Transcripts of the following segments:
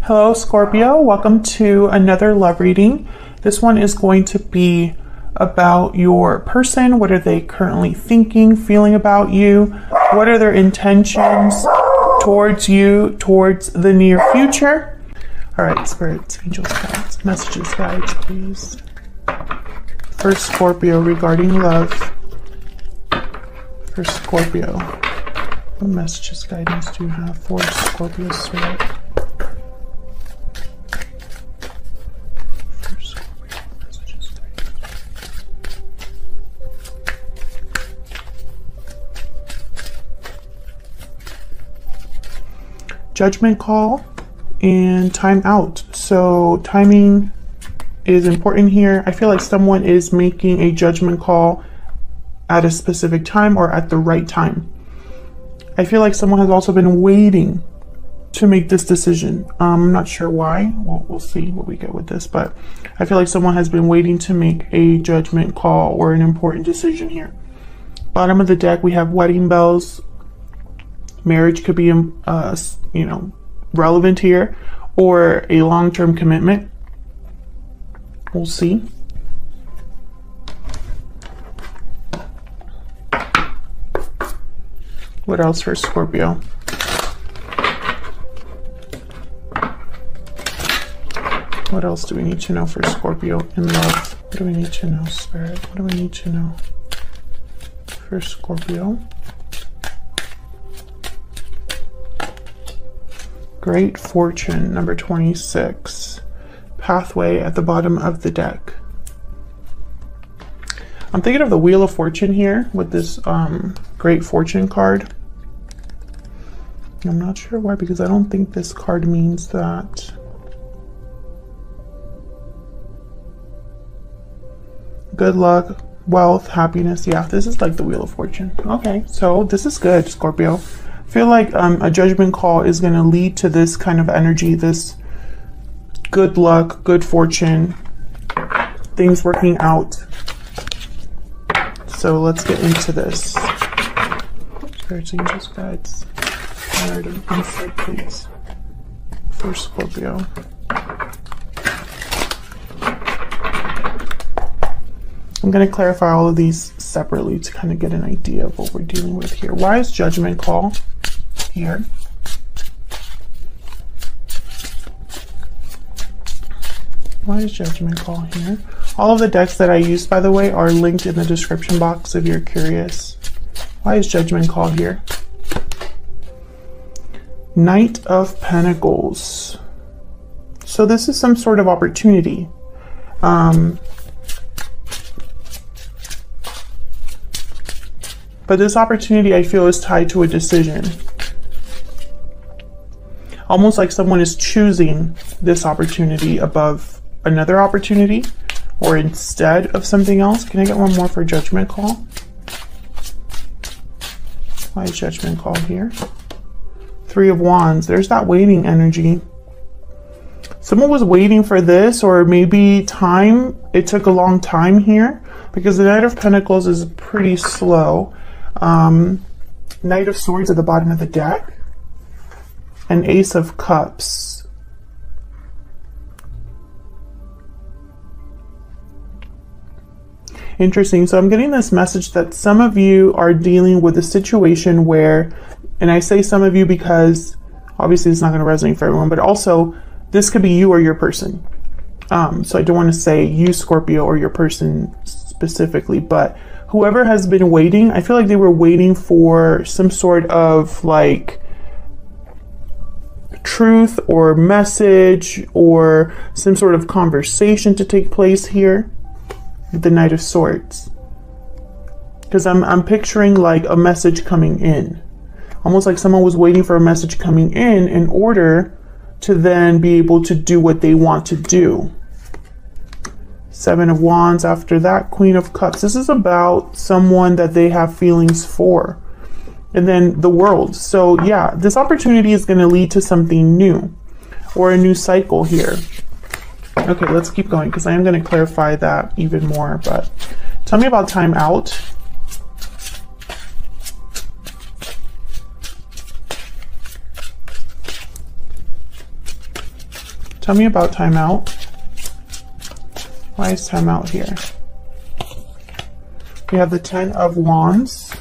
Hello Scorpio, welcome to another love reading. This one is going to be about your person. What are they currently thinking, feeling about you? What are their intentions towards you, towards the near future? All right, spirits, angels, guides, messages, guides, please. For Scorpio regarding love. For Scorpio, what messages, guidance do you have for Scorpio spirit? Judgment call and time out. So timing is important here. I feel like someone is making a judgment call at a specific time or at the right time. I feel like someone has also been waiting to make this decision. I'm not sure why. We'll see what we get with this, but I feel like someone has been waiting to make a judgment call or an important decision here. Bottom of the deck, we have wedding bells. Marriage could be, relevant here, or a long-term commitment. We'll see. What else for Scorpio? What else do we need to know for Scorpio in love? What do we need to know, Spirit? What do we need to know for Scorpio? Great Fortune, number 26. Pathway at the bottom of the deck. I'm thinking of the Wheel of Fortune here with this Great Fortune card. I'm not sure why, because I don't think this card means that. Good luck, wealth, happiness. Yeah, this is like the Wheel of Fortune. Okay, so this is good, Scorpio. I feel like a judgment call is going to lead to this kind of energy, this good luck, good fortune, things working out. So let's get into this. Spirits, angels, guides, narrative, insight, please, for Scorpio. I'm going to clarify all of these separately to kind of get an idea of what we're dealing with here. Why is judgment call here? Why is judgment call here? All of the decks that I use, by the way, are linked in the description box if you're curious. Why is judgment call here? Knight of Pentacles. So this is some sort of opportunity. But this opportunity, I feel, is tied to a decision. Almost like someone is choosing this opportunity above another opportunity, or instead of something else. Can I get one more for judgment call? Why is judgment call here? Three of Wands. There's that waiting energy. Someone was waiting for this, or maybe time. It took a long time here because the Knight of Pentacles is pretty slow. Knight of Swords at the bottom of the deck. And Ace of Cups. Interesting. So I'm getting this message that some of you are dealing with a situation where, and I say some of you because obviously it's not going to resonate for everyone, but also this could be you or your person. So I don't want to say you, Scorpio, or your person specifically, but whoever has been waiting, I feel like they were waiting for some sort of like truth or message or some sort of conversation to take place here with the Knight of Swords. Because I'm picturing like a message coming in. Almost like someone was waiting for a message coming in order to then be able to do what they want to do. Seven of Wands after that, Queen of Cups. This is about someone that they have feelings for. And then the World. So yeah, this opportunity is going to lead to something new or a new cycle here. Okay, let's keep going because I am going to clarify that even more. But tell me about time out. Tell me about timeout. Why is timeout here? We have the 10 of Wands.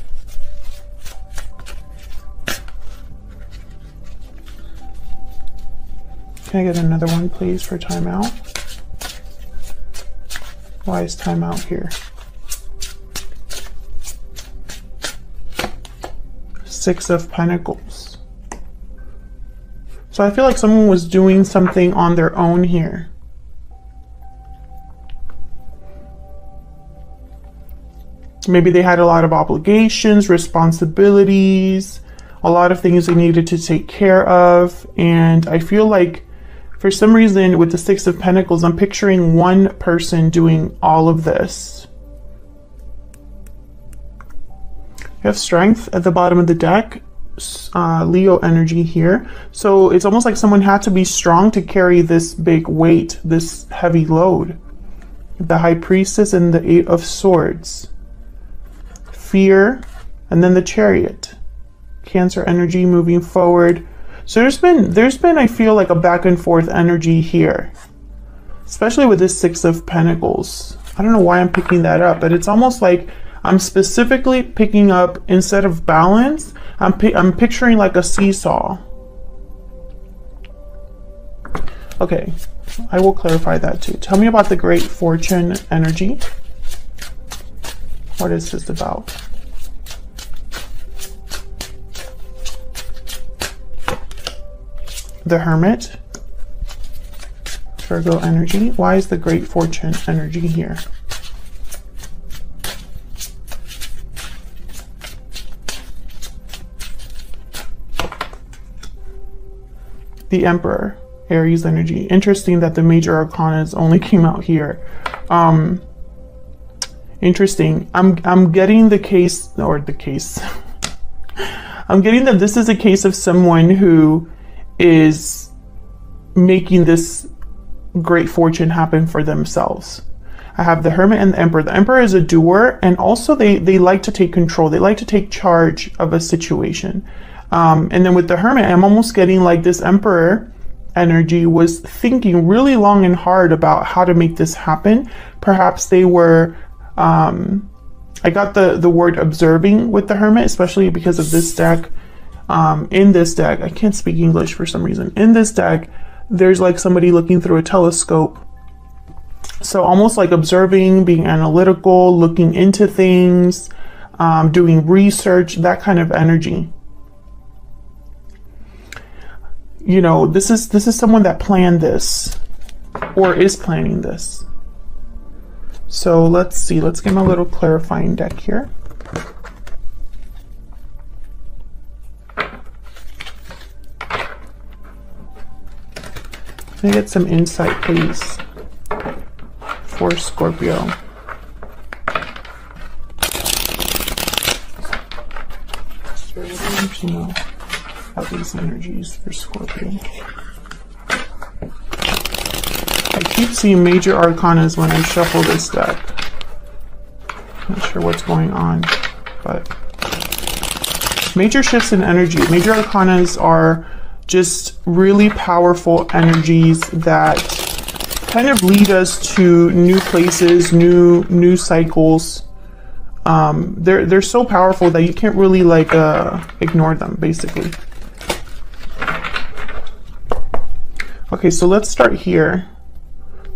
Can I get another one, please, for timeout? Why is timeout here? Six of Pentacles. So I feel like someone was doing something on their own here. Maybe they had a lot of obligations, responsibilities, a lot of things they needed to take care of. And I feel like for some reason with the Six of Pentacles, I'm picturing one person doing all of this. You have Strength at the bottom of the deck, Leo energy here. So it's almost like someone had to be strong to carry this big weight, this heavy load. The High Priestess and the Eight of Swords. Fear, and then the Chariot. Cancer energy moving forward. So there's been I feel like a back and forth energy here, especially with this Six of Pentacles. I don't know why I'm picking that up, but it's almost like I'm specifically picking up, instead of balance, I'm picturing like a seesaw. Okay, I will clarify that too. Tell me about the Great Fortune energy. What is this about? The Hermit, Virgo energy. Why is the Great Fortune energy here? The Emperor, Aries energy. Interesting that the major arcanas only came out here. Interesting. I'm getting the case, or the case. I'm getting that this is a case of someone who is making this great fortune happen for themselves. I have the Hermit and the Emperor. The Emperor is a doer, and also they like to take control. They like to take charge of a situation. And then with the Hermit, I'm almost getting like this Emperor energy was thinking really long and hard about how to make this happen. Perhaps they were, I got the word observing with the Hermit, especially because of this deck. In this deck, I can't speak English for some reason. In this deck, there's like somebody looking through a telescope. So almost like observing, being analytical, looking into things, doing research, that kind of energy. You know, this is someone that planned this or is planning this. So let's see, let's get my little clarifying deck here. Can I get some insight, please, for Scorpio? So what do I need to know about these energies for Scorpio? I keep seeing major arcanas when I shuffle this deck. Not sure what's going on, but major shifts in energy. Major arcanas are just really powerful energies that kind of lead us to new places, new cycles. They're so powerful that you can't really like ignore them, basically. Okay, so let's start here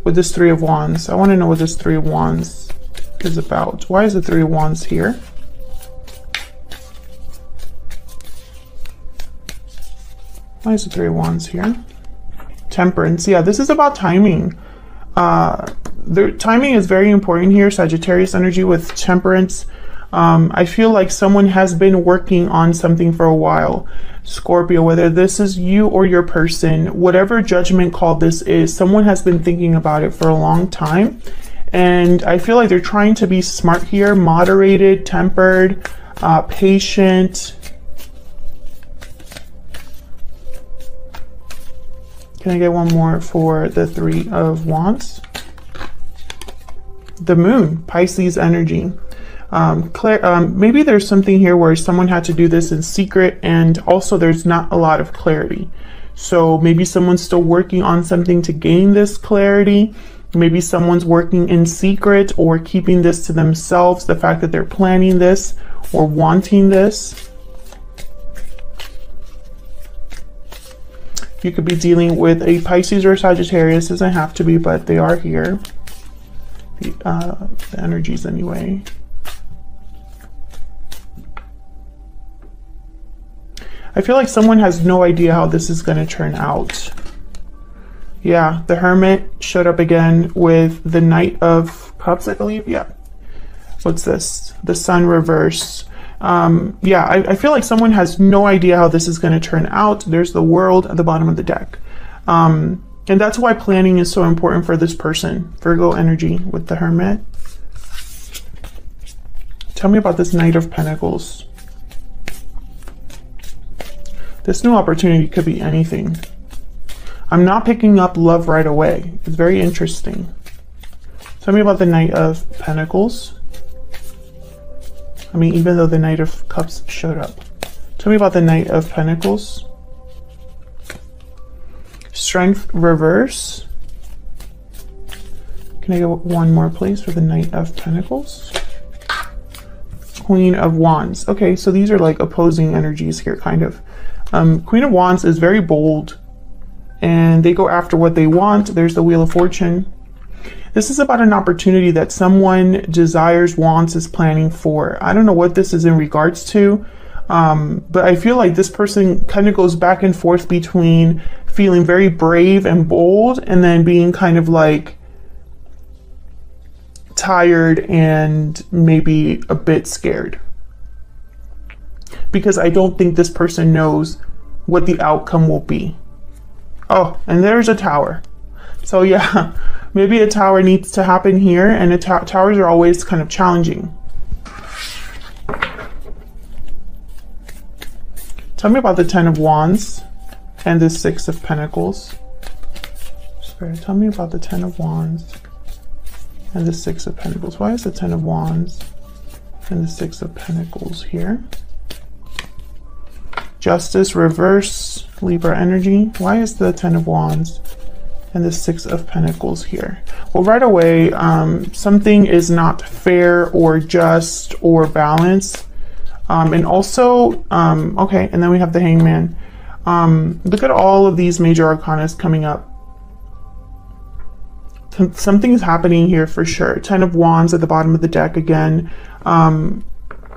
with this Three of Wands. I want to know what this Three of Wands is about. Why is the Three of Wands here? Why is the Three of Wands here? Temperance. Yeah, this is about timing. The timing is very important here. Sagittarius energy with Temperance. I feel like someone has been working on something for a while. Scorpio, whether this is you or your person, whatever judgment call this is, someone has been thinking about it for a long time. And I feel like they're trying to be smart here, moderated, tempered, patient. Can I get one more for the Three of Wands? The Moon, Pisces energy. Maybe there's something here where someone had to do this in secret, and also there's not a lot of clarity. So maybe someone's still working on something to gain this clarity. Maybe someone's working in secret or keeping this to themselves, the fact that they're planning this or wanting this. You could be dealing with a Pisces or a Sagittarius. Doesn't have to be, but they are here. The energies anyway. I feel like someone has no idea how this is going to turn out. Yeah, the Hermit showed up again with the Knight of Cups, I believe. Yeah. What's this? The Sun reverse. Yeah, I feel like someone has no idea how this is going to turn out. There's the World at the bottom of the deck. And that's why planning is so important for this person. Virgo energy with the Hermit. Tell me about this Knight of Pentacles. This new opportunity could be anything. I'm not picking up love right away. It's very interesting. Tell me about the Knight of Pentacles. I mean, even though the Knight of Cups showed up. Tell me about the Knight of Pentacles. Strength reverse. Can I get one more, please, for the Knight of Pentacles? Queen of Wands. Okay, so these are like opposing energies here, kind of. Queen of Wands is very bold and they go after what they want. There's the Wheel of Fortune. This is about an opportunity that someone desires, wants, is planning for. I don't know what this is in regards to, but I feel like this person kind of goes back and forth between feeling very brave and bold and then being kind of like tired and maybe a bit scared. Because I don't think this person knows what the outcome will be. Oh, and there's a Tower. So yeah, maybe a Tower needs to happen here, and towers are always kind of challenging. Tell me about the Ten of Wands and the Six of Pentacles. Spirit, tell me about the Ten of Wands and the Six of Pentacles. Why is the Ten of Wands and the Six of Pentacles here? Justice reverse, Libra energy. Why is the Ten of Wands and the Six of Pentacles here? Well, right away, something is not fair or just or balanced. And also, okay, and then we have the Hangman. Look at all of these major arcanas coming up. Something is happening here for sure. Ten of Wands at the bottom of the deck again.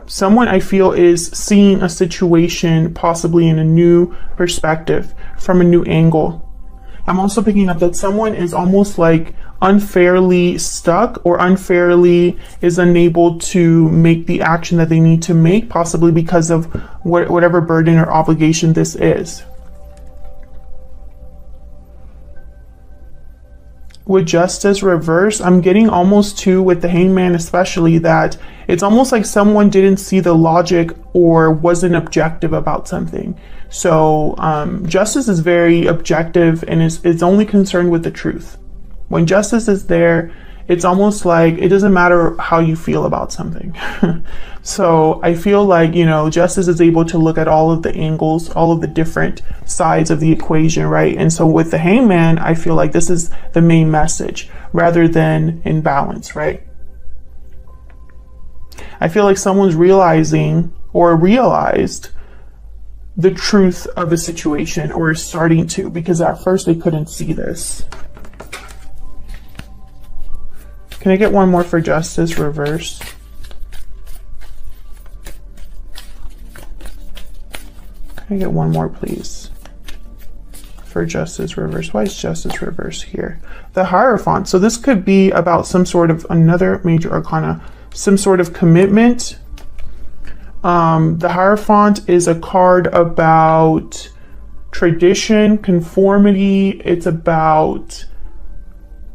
Someone I feel is seeing a situation possibly in a new perspective, from a new angle. I'm also picking up that someone is almost like unfairly stuck or unfairly is unable to make the action that they need to make, possibly because of whatever burden or obligation this is. With Justice reverse, I'm getting almost to, with the Hangman especially, that it's almost like someone didn't see the logic or wasn't objective about something. So Justice is very objective and is only concerned with the truth. When Justice is there, it's almost like it doesn't matter how you feel about something. So I feel like, you know, Justice is able to look at all of the angles, all of the different sides of the equation, right? And so with the Hangman, I feel like this is the main message rather than imbalance, right? I feel like someone's realizing or realized the truth of a situation, or is starting to, because at first they couldn't see this. Can I get one more for Justice reverse? Can I get one more, please, for Justice reverse? Why is Justice reverse here? The Hierophant. So this could be about some sort of another major arcana, some sort of commitment. The Hierophant is a card about tradition, conformity. It's about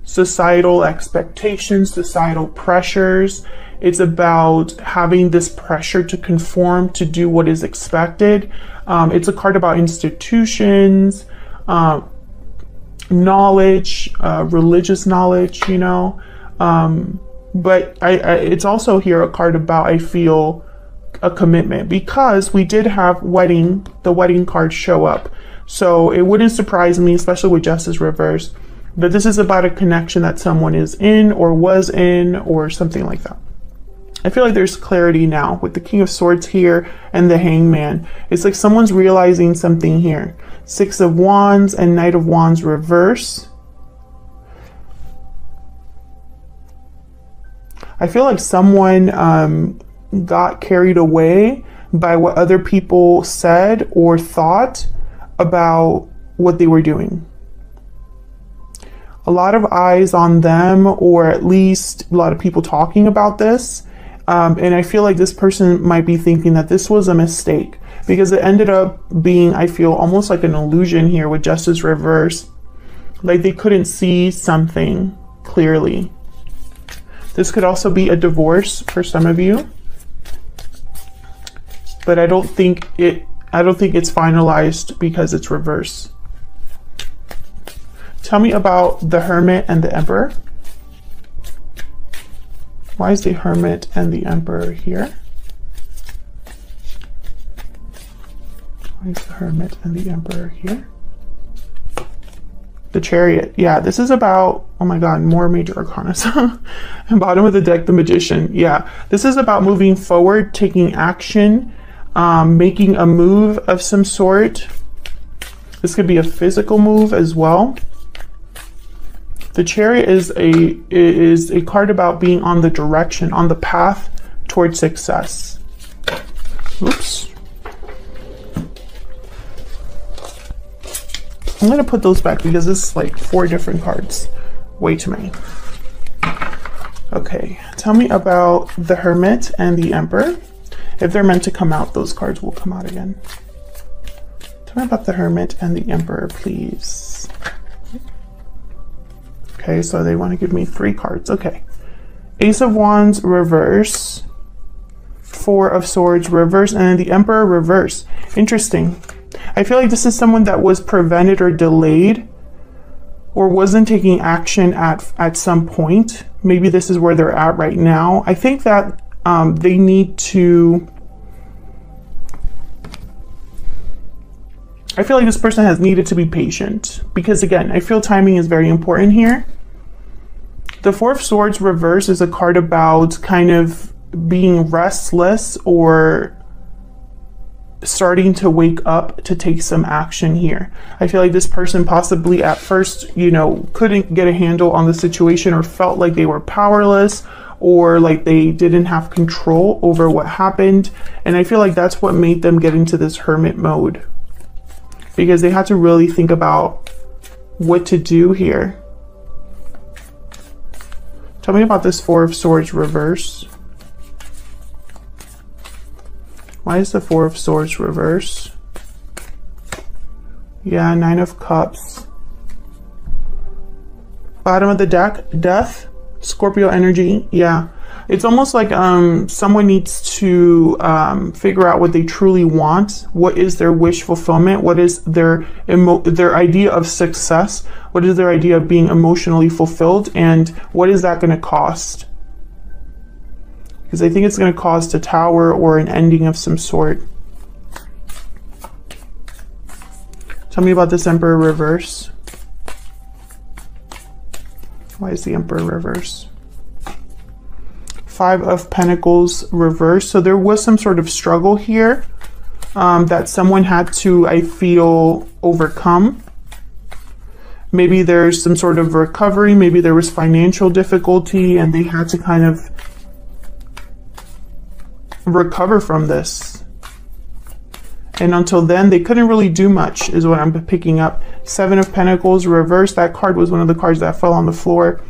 societal expectations, societal pressures. It's about having this pressure to conform, to do what is expected. It's a card about institutions, knowledge, religious knowledge, you know. But it's also here a card about, I feel, a commitment, because we did have the wedding card show up. So it wouldn't surprise me, especially with Justice reversed, that this is about a connection that someone is in or was in or something like that. I feel like there's clarity now with the King of Swords here and the Hangman. It's like someone's realizing something here. Six of Wands and Knight of Wands reverse. I feel like someone got carried away by what other people said or thought about what they were doing. A lot of eyes on them, or at least a lot of people talking about this. And I feel like this person might be thinking that this was a mistake, because it ended up being, I feel, almost like an illusion here with Justice reverse. Like they couldn't see something clearly. This could also be a divorce for some of you, but I don't think it's finalized because it's reverse. Tell me about the Hermit and the Emperor. Why is the Hermit and the Emperor here? Why is the Hermit and the Emperor here? The Chariot. Yeah, this is about, oh my God, more major arcana. Bottom of the deck, the Magician. Yeah, this is about moving forward, taking action, making a move of some sort. This could be a physical move as well. The Chariot is a card about being on the direction, on the path towards success. Oops. I'm going to put those back because this is like 4 different cards. Way too many. Okay, tell me about the Hermit and the Emperor. If they're meant to come out, those cards will come out again. Tell me about the Hermit and the Emperor, please. Okay, so they want to give me 3 cards. Okay. Ace of Wands reverse. 4 of Swords reverse. And then the Emperor reverse. Interesting. I feel like this is someone that was prevented or delayed or wasn't taking action at some point. Maybe this is where they're at right now. I think that they need to... I feel like this person has needed to be patient because, again, I feel timing is very important here. The 4 of Swords reverse is a card about kind of being restless or starting to wake up to take some action here. I feel like this person possibly at first, you know, couldn't get a handle on the situation or felt like they were powerless or like they didn't have control over what happened. And I feel like that's what made them get into this hermit mode, because they had to really think about what to do here. Tell me about this 4 of Swords reverse. Why is the 4 of Swords reverse? Yeah, 9 of Cups. Bottom of the deck, Death, Scorpio energy. Yeah, it's almost like someone needs to figure out what they truly want. What is their wish fulfillment? What is their idea of success? What is their idea of being emotionally fulfilled? And what is that going to cost? Because I think it's going to cost a Tower or an ending of some sort. Tell me about this Emperor reverse. Why is the Emperor reverse? 5 of Pentacles reverse. So there was some sort of struggle here that someone had to, I feel, overcome. Maybe there's some sort of recovery. Maybe there was financial difficulty and they had to kind of recover from this. And until then, they couldn't really do much, is what I'm picking up. 7 of Pentacles reverse. That card was one of the cards that fell on the floor.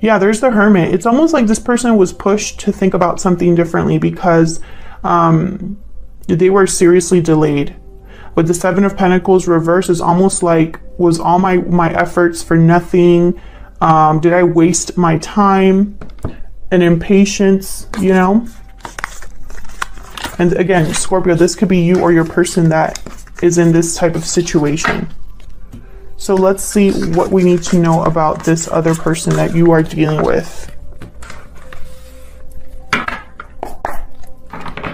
Yeah, there's the Hermit. It's almost like this person was pushed to think about something differently because they were seriously delayed. With the 7 of Pentacles reverse, is almost like, was all my efforts for nothing? Did I waste my time and impatience, you know? And again, Scorpio, this could be you or your person that is in this type of situation. So let's see what we need to know about this other person that you are dealing with.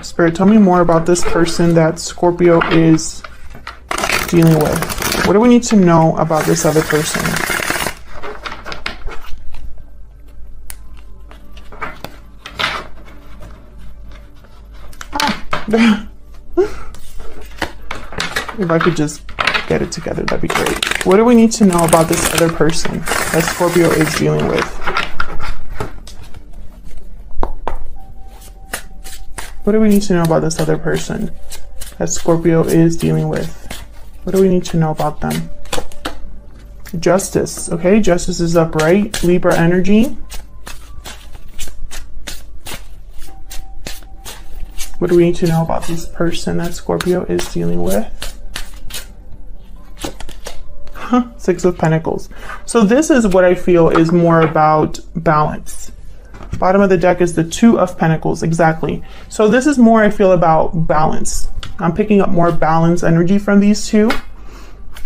Spirit, tell me more about this person that Scorpio is dealing with. What do we need to know about this other person? If I could just get it together, that'd be great. What do we need to know about this other person that Scorpio is dealing with? What do we need to know about this other person that Scorpio is dealing with? What do we need to know about them? Justice, okay? Justice is upright. Libra energy. What do we need to know about this person that Scorpio is dealing with? Six of Pentacles. So this is what I feel is more about balance. Bottom of the deck is the Two of Pentacles, exactly. So this is more, I feel, about balance. I'm picking up more balance energy from these two.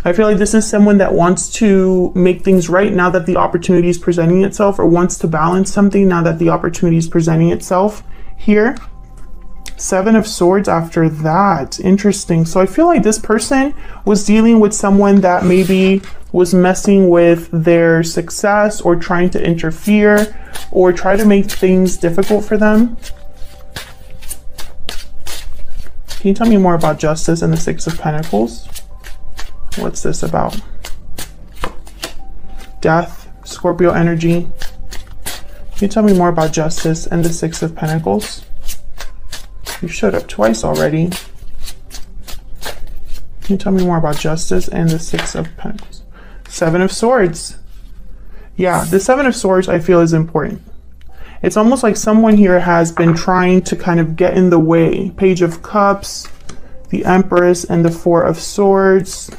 I feel like this is someone that wants to make things right now that the opportunity is presenting itself, or wants to balance something now that the opportunity is presenting itself here. Seven of Swords after that. Interesting. So I feel like this person was dealing with someone that maybe was messing with their success, or trying to interfere, or try to make things difficult for them. Can you tell me more about Justice and the Six of Pentacles? What's this about? Death, Scorpio energy. Can you tell me more about Justice and the Six of Pentacles? You showed up twice already. Can you tell me more about Justice and the Six of Pentacles? Seven of Swords. Yeah, the Seven of Swords I feel is important. It's almost like someone here has been trying to kind of get in the way. Page of Cups, the Empress, and the Four of Swords.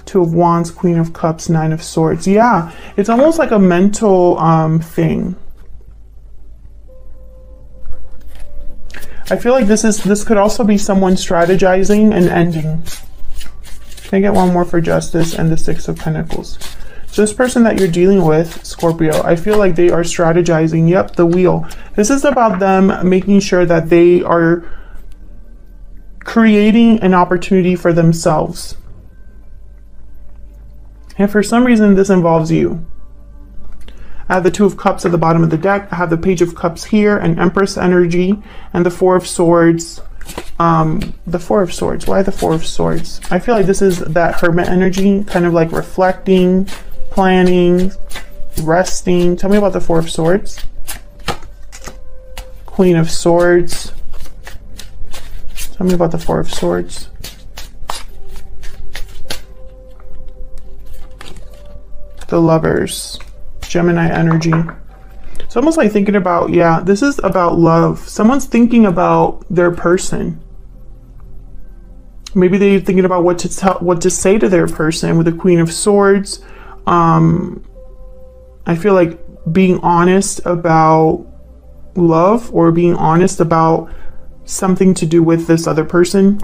Two of Wands, Queen of Cups, Nine of Swords. Yeah, it's almost like a mental thing. I feel like this could also be someone strategizing and ending. Can I get one more for Justice and the Six of Pentacles? So this person that you're dealing with, Scorpio, I feel like they are strategizing. Yep, the Wheel. This is about them making sure that they are creating an opportunity for themselves. And for some reason, this involves you. I have the Two of Cups at the bottom of the deck. I have the Page of Cups here, and Empress energy, and the Four of Swords. The Four of Swords. Why the Four of Swords? I feel like this is that Hermit energy, kind of like reflecting, planning, resting. Tell me about the Four of Swords. Queen of Swords. Tell me about the Four of Swords. The Lovers. Gemini energy. It's almost like thinking about, yeah, this is about love. Someone's thinking about their person. Maybe they're thinking about what to say to their person with the Queen of Swords. I feel like being honest about love, or being honest about something to do with this other person.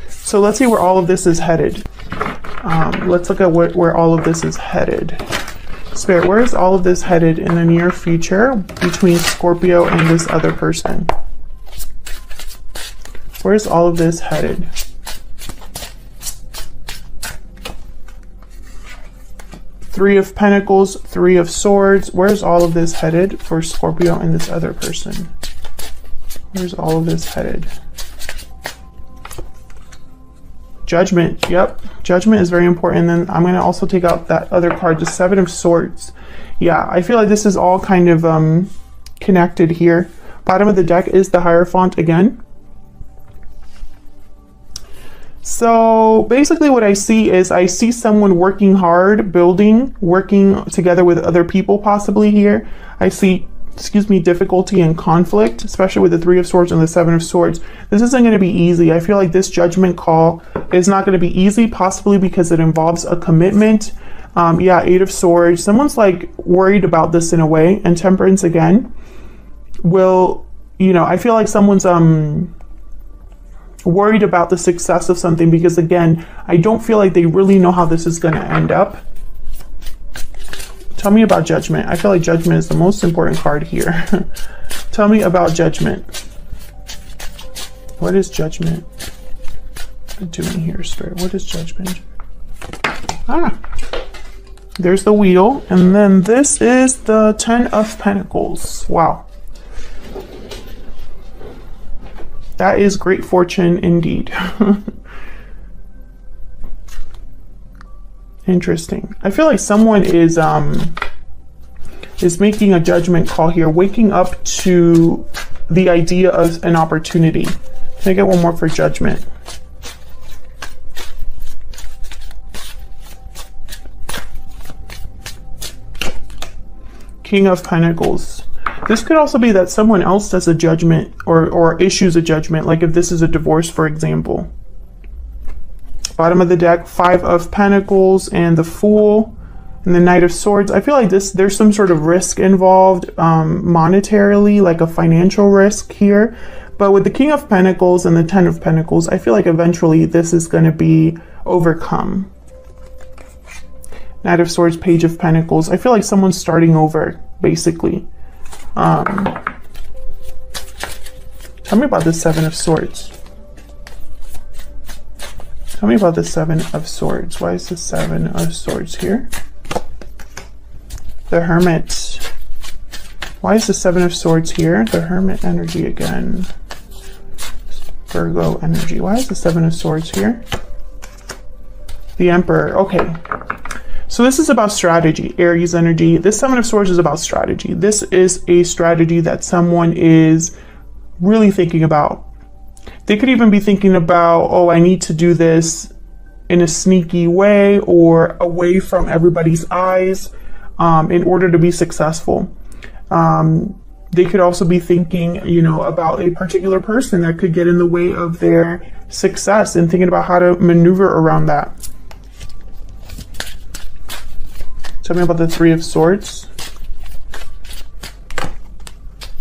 So let's see where all of this is headed. Let's look at where all of this is headed. Spirit, where is all of this headed in the near future between Scorpio and this other person? Where is all of this headed? Three of Pentacles, Three of Swords. Where's all of this headed for Scorpio and this other person? Where's all of this headed? Judgment. Yep. Judgment is very important. And then I'm going to also take out that other card, the Seven of Swords. Yeah, I feel like this is all kind of connected here. Bottom of the deck is the Hierophant again. So basically what I see is I see someone working hard, building, working together with other people possibly here. I see, difficulty and conflict, especially with the Three of Swords and the Seven of Swords. This isn't going to be easy. I feel like this judgment call is not going to be easy, possibly because it involves a commitment. Yeah, Eight of Swords. Someone's like worried about this in a way. And Temperance again will, I feel like someone's worried about the success of something, because again, I don't feel like they really know how this is going to end up. Tell me about Judgment. I feel like Judgment is the most important card here. Tell me about Judgment. What is Judgment? doing here, Spirit? What is Judgment? Ah, there's the Wheel. And then this is the 10 of Pentacles. Wow. That is great fortune indeed. Interesting. I feel like someone is making a judgment call here, waking up to the idea of an opportunity. Can I get one more for Judgment? King of Pentacles. This could also be that someone else does a judgment or issues a judgment, like if this is a divorce, for example. Bottom of the deck, 5 of Pentacles and the Fool and the Knight of Swords. I feel like there's some sort of risk involved monetarily, like a financial risk here. But with the King of Pentacles and the 10 of Pentacles, I feel like eventually this is going to be overcome. Knight of Swords, Page of Pentacles. I feel like someone's starting over, basically. Tell me about the 7 of Swords. Tell me about the 7 of Swords. Why is the 7 of Swords here? The Hermit. Why is the 7 of Swords here? The Hermit energy again. Virgo energy. Why is the 7 of Swords here? The Emperor. Okay. So this is about strategy. Aries energy. This 7 of Swords is about strategy. This is a strategy that someone is really thinking about. They could even be thinking about, oh, I need to do this in a sneaky way or away from everybody's eyes in order to be successful. They could also be thinking, you know, about a particular person that could get in the way of their success and thinking about how to maneuver around that. Tell me about the 3 of Swords.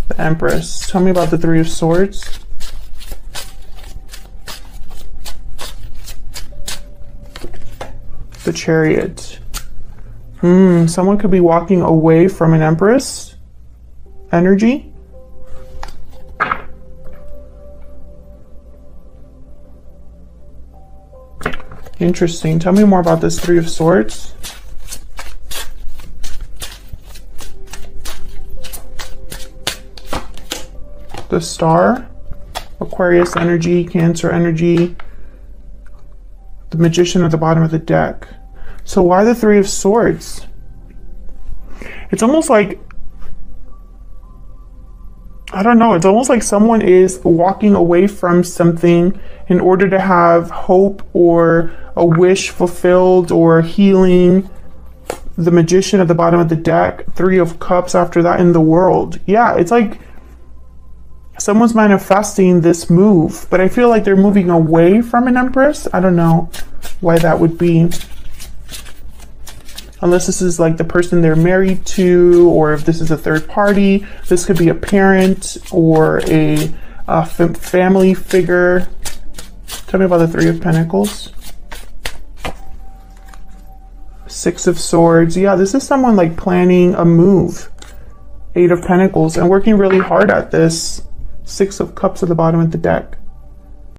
The Empress. Tell me about the 3 of Swords. The Chariot. Someone could be walking away from an Empress energy. Interesting. Tell me more about this 3 of Swords. The Star, Aquarius energy, Cancer energy, the Magician at the bottom of the deck. So why the 3 of Swords? It's almost like, I don't know, it's almost like someone is walking away from something in order to have hope or a wish fulfilled or healing. The Magician at the bottom of the deck, 3 of Cups after that in the World. Yeah, it's like someone's manifesting this move, but I feel like they're moving away from an Empress. I don't know why that would be. Unless this is like the person they're married to, or if this is a third party. This could be a parent or a family figure. Tell me about the 3 of Pentacles. 6 of Swords. Yeah, this is someone like planning a move. 8 of Pentacles and working really hard at this. 6 of Cups at the bottom of the deck.